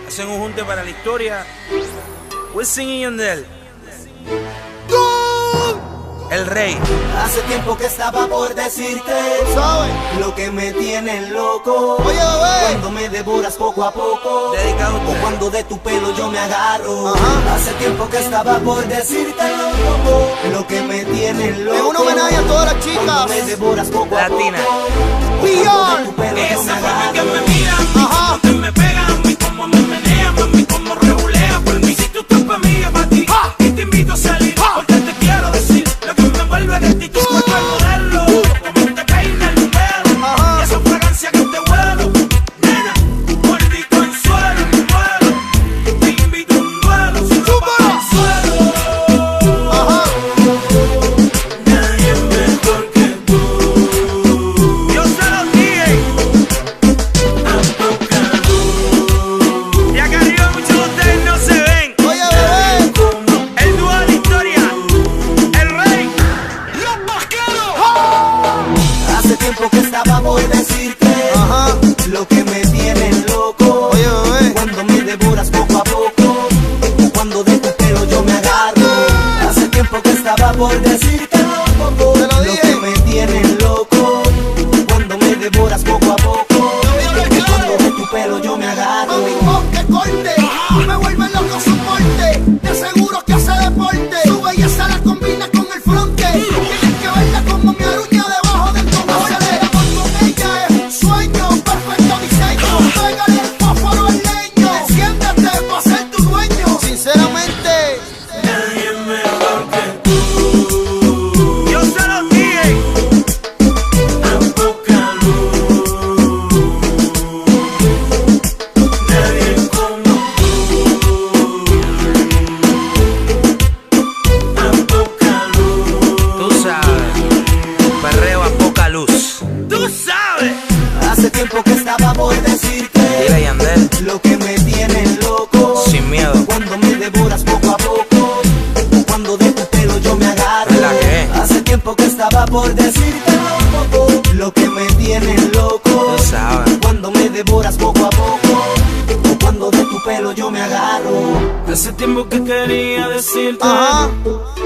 hacen un junte para la historia. Wisin y Yandel. El Rey. Hace tiempo que estaba por decirte, ¿sabes? Lo que me tiene loco. Oye, bebé. Cuando me devoras poco a poco. Dedicado a O usted. cuando de tu pelo yo me agarro. Ajá. Hace tiempo que estaba por decirte loco. Lo que me tiene loco. Es un homenaje a todas las chicas. Cuando me devoras poco Latina. a poco. O Beyond. cuando de tu pelo yo me Esa forma que agarro. me mira, Ajá. que me pega, mami, como me menea, mami, como regulea por mí. Si tú estás pa' mí, es pa' ti. Y te invito a salir, porque te quiero decir lo que me envuelve de ti. Tu cuerpo es modelo, como te peina el pelo. Ajá. Y esa fragancia que te huelo, nena, mordito en suelo, muero. Te invito a un duelo, sin ropa en el suelo. Ajá. Nadie mejor que tú. Yo se los dije. Y acá arriba muchos de ustedes no se ven. Oye, bebé. El dúo de la historia. El Rey. Los Vaqueros. Hace tiempo que estaba por decirte. Ajá. Lo que me tiene loco. Oye, bebé. Cuando me devoras poco a poco. O cuando de tu pelo yo me agarro. Hace tiempo que estaba por decirte loco. Te lo dije. que me tiene loco. Cuando me devoras poco a poco. O cuando de tu pelo yo me agarro. Mami, que corte. Me vuelve loco su porte. Te aseguro que hace deporte. Su belleza la combina con el fronte. Tienes que verla como mi aruña debajo del tomate. El amor con ella es un sueño. Perfecto diseño. Pégale el fósforo al leño. Enciéndete para ser tu dueño. Sinceramente. Nadie mejor que tú. Yo se los dije. A poca luz. Nadie como tú. A poca luz. Tú sabes. Perreo a poca luz. Tú sabes. Hace tiempo que estaba por decirte. Dile Yandel. Lo que me tiene loco. Sin miedo. Cuando me devoras poco a poco. O cuando de tu pelo yo me agarro. ¿La qué? Hace tiempo que estaba por decirte loco. Lo que me tiene loco. Tú sabes. Cuando me devoras poco a poco. O cuando de tu pelo yo me agarro. Hace tiempo que quería decirte Ajá.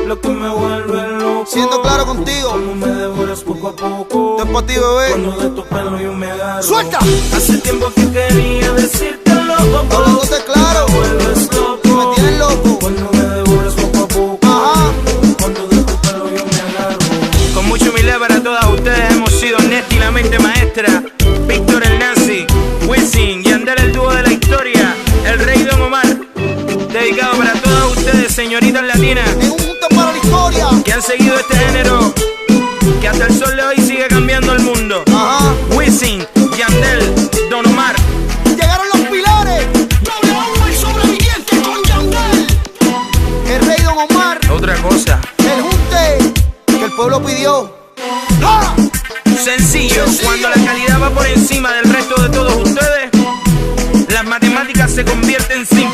lo que me vuelve loco. Siendo claro contigo. Como me devoras poco a poco. Esto es para ti, bebé. Cuando de tu pelo yo me agarro. ¡Suelta! Hace tiempo que quería decirte loco. Hablándote claro. Me vuelves loco. Me tienes loco. Cuando me devoras poco a poco. Ajá. Cuando de tu pelo yo me agarro. Con mucha humildad para todas ustedes hemos sido Nesti, la mente maestra, Víctor el Nazi, Wisin, Yandel el dúo de la historia, el Rey Don Omar. Dedicado para todas ustedes, señoritas latinas, En un junto para la historia. que han seguido este género, que hasta el sol de hoy sigue cambiando el mundo. Ajá. Wisin, Yandel, Don Omar. Llegaron los pilares. W el sobreviviente con Yandel. El Rey Don Omar. Otra cosa, El junte que el pueblo pidió. ¡Ah! sencillo, cuando la calidad va por encima del resto de todos ustedes, las matemáticas se convierten simples.